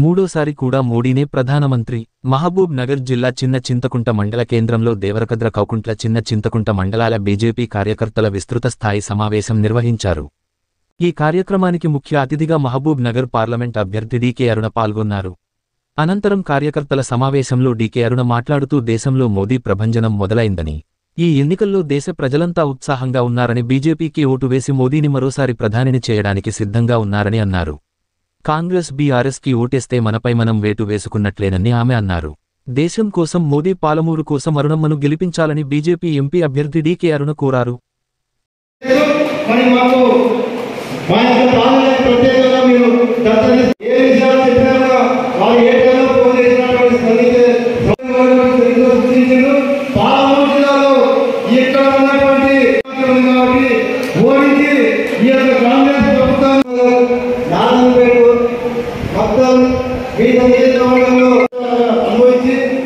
మూడోసారి కూడా మోడీనే ప్రధానమంత్రి. మహబూబ్ నగర్ జిల్లా చిన్న చింతకుంట మండల కేంద్రంలో దేవరకద్ర కౌకుంట్ల చిన్న చింతకుంట మండలాల బీజేపీ కార్యకర్తల విస్తృత స్థాయి సమావేశం నిర్వహించారు. ఈ కార్యక్రమానికి ముఖ్య అతిథిగా మహబూబ్ నగర్ పార్లమెంట్ అభ్యర్థి డీకే అరుణ పాల్గొన్నారు. అనంతరం కార్యకర్తల సమావేశంలో డీకే అరుణ మాట్లాడుతూ దేశంలో మోదీ ప్రభంజనం మొదలైందని, ఈ ఎన్నికల్లో దేశ ప్రజలంతా ఉత్సాహంగా ఉన్నారని, బీజేపీకి ఓటు వేసి మోదీని మరోసారి ప్రధానిని చేయడానికి సిద్ధంగా ఉన్నారని అన్నారు. కాంగ్రెస్ బీఆర్ఎస్కి ఓటేస్తే మనపై మనం వేటు వేసుకున్నట్లేనని ఆమె అన్నారు. దేశం కోసం మోదీ, పాలమూరు కోసం అరుణమ్మను గెలిపించాలని బీజేపీ ఎంపీ అభ్యర్థి డీకే అరుణ కోరారు.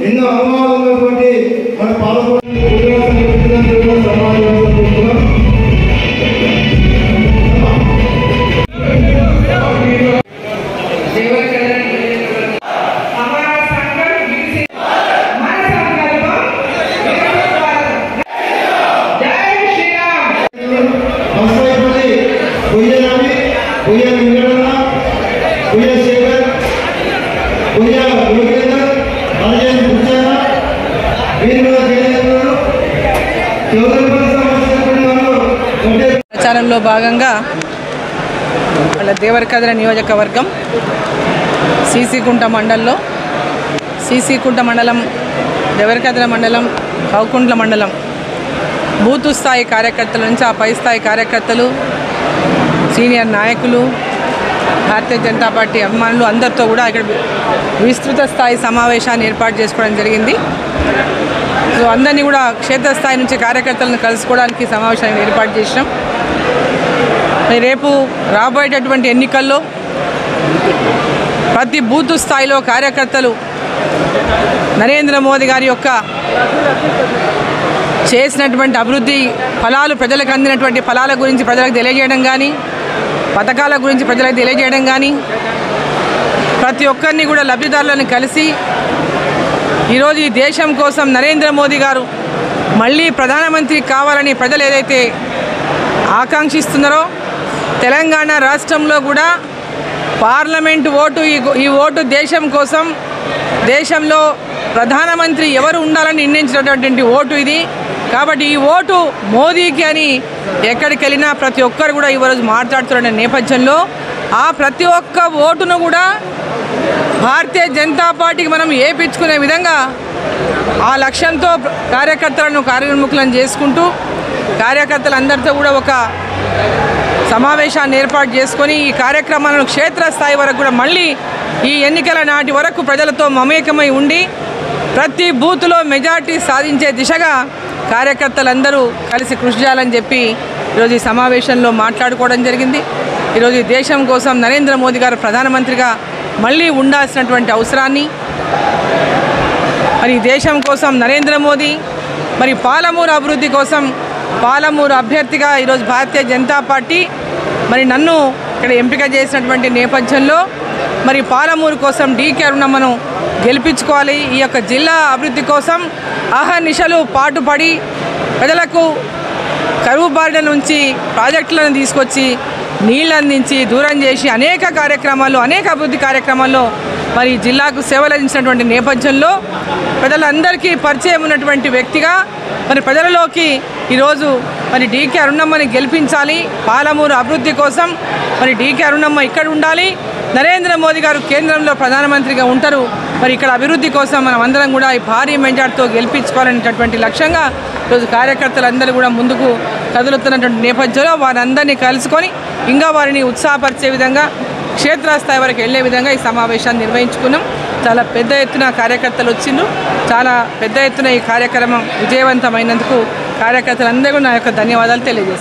ఎన్నో అనుభవాలు మన పాలమూరు ప్రచారంలో భాగంగా వాళ్ళ దేవరకద్ర నియోజకవర్గం సీసీకుంట మండలంలో సీసీకుంట మండలం, దేవరకద్ర మండలం, కౌకుంట్ల మండలం బూతు స్థాయి కార్యకర్తల నుంచి ఆ పై స్థాయి కార్యకర్తలు, సీనియర్ నాయకులు, భారతీయ జనతా పార్టీ అభిమానులు అందరితో కూడా ఇక్కడ విస్తృత స్థాయి సమావేశాన్ని ఏర్పాటు చేసుకోవడం జరిగింది. సో అందరినీ కూడా క్షేత్రస్థాయి నుంచి కార్యకర్తలను కలుసుకోవడానికి సమావేశాన్ని ఏర్పాటు చేసినాం. రేపు రాబోయేటటువంటి ఎన్నికల్లో ప్రతి బూతు స్థాయిలో కార్యకర్తలు నరేంద్ర మోదీ గారి యొక్క చేసినటువంటి అభివృద్ధి ఫలాలు, ప్రజలకు అందినటువంటి ఫలాల గురించి ప్రజలకు తెలియజేయడం కానీ, పథకాల గురించి ప్రజలకు తెలియజేయడం కానీ, ప్రతి ఒక్కరిని కూడా లబ్ధిదారులను కలిసి ఈరోజు ఈ దేశం కోసం నరేంద్ర మోదీ గారు మళ్ళీ ప్రధానమంత్రి కావాలని ప్రజలు ఏదైతే ఆకాంక్షిస్తున్నారో, తెలంగాణ రాష్ట్రంలో కూడా పార్లమెంటు ఓటు, ఈ ఓటు దేశం కోసం, దేశంలో ప్రధానమంత్రి ఎవరు ఉండాలని నిర్ణయించినటువంటి ఓటు ఇది. కాబట్టి ఈ ఓటు మోదీకి అని ఎక్కడికి వెళ్ళినా ప్రతి ఒక్కరు కూడా ఈరోజు మాట్లాడుతున్న నేపథ్యంలో ఆ ప్రతి ఒక్క ఓటును కూడా భారతీయ జనతా పార్టీకి మనం ఏపించుకునే విధంగా ఆ లక్ష్యంతో కార్యకర్తలను కార్యోన్ముఖులను చేసుకుంటూ కార్యకర్తలందరితో కూడా ఒక సమావేశాన్ని ఏర్పాటు చేసుకొని ఈ కార్యక్రమాలను క్షేత్రస్థాయి వరకు కూడా మళ్ళీ ఈ ఎన్నికల నాటి వరకు ప్రజలతో మమేకమై ఉండి ప్రతి బూత్లో మెజార్టీ సాధించే దిశగా కార్యకర్తలందరూ కలిసి కృషి చేయాలని చెప్పి ఈరోజు ఈ సమావేశంలో మాట్లాడుకోవడం జరిగింది. ఈరోజు ఈ దేశం కోసం నరేంద్ర మోదీ గారు ప్రధానమంత్రిగా మళ్ళీ ఉండాల్సినటువంటి అవసరాన్ని, మరి దేశం కోసం నరేంద్ర మోదీ, మరి పాలమూరు అభివృద్ధి కోసం పాలమూరు అభ్యర్థిగా ఈరోజు భారతీయ జనతా పార్టీ మరి నన్ను ఇక్కడ ఎంపిక చేసినటువంటి నేపథ్యంలో మరి పాలమూరు కోసం డీకే అరుణమ్మను గెలిపించుకోవాలి. ఈ యొక్క జిల్లా అభివృద్ధి కోసం అహర్నిశలు పాటుపడి ప్రజలకు కరువు బారిన నుంచి ప్రాజెక్టులను తీసుకొచ్చి నీళ్ళు అందించి దూరం చేసి అనేక కార్యక్రమాలు, అనేక అభివృద్ధి కార్యక్రమాల్లో మరి జిల్లాకు సేవలు అందించినటువంటి నేపథ్యంలో ప్రజలందరికీ పరిచయం ఉన్నటువంటి వ్యక్తిగా మరి ప్రజలలోకి ఈరోజు మరి డీకే అరుణమ్మని గెలిపించాలి. పాలమూరు అభివృద్ధి కోసం మరి డీకే అరుణమ్మ ఇక్కడ ఉండాలి. నరేంద్ర మోదీ గారు కేంద్రంలో ప్రధానమంత్రిగా ఉంటారు. మరి ఇక్కడ అభివృద్ధి కోసం మనం అందరం కూడా ఈ భారీ మెజార్టీతో గెలిపించుకోవాలనేటటువంటి లక్ష్యంగా ఈరోజు కార్యకర్తలందరూ కూడా ముందుకు కదులుతున్నటువంటి నేపథ్యంలో వారందరినీ కలుసుకొని ఇంకా వారిని ఉత్సాహపరిచే విధంగా క్షేత్రస్థాయి వరకు వెళ్లే విధంగా ఈ సమావేశాన్ని నిర్వహించుకున్నాం. చాలా పెద్ద ఎత్తున కార్యకర్తలు వచ్చిండ్రు. చాలా పెద్ద ఎత్తున ఈ కార్యక్రమం విజయవంతమైనందుకు కార్యకర్తలందరూ నా యొక్క ధన్యవాదాలు తెలియజేస్తాను.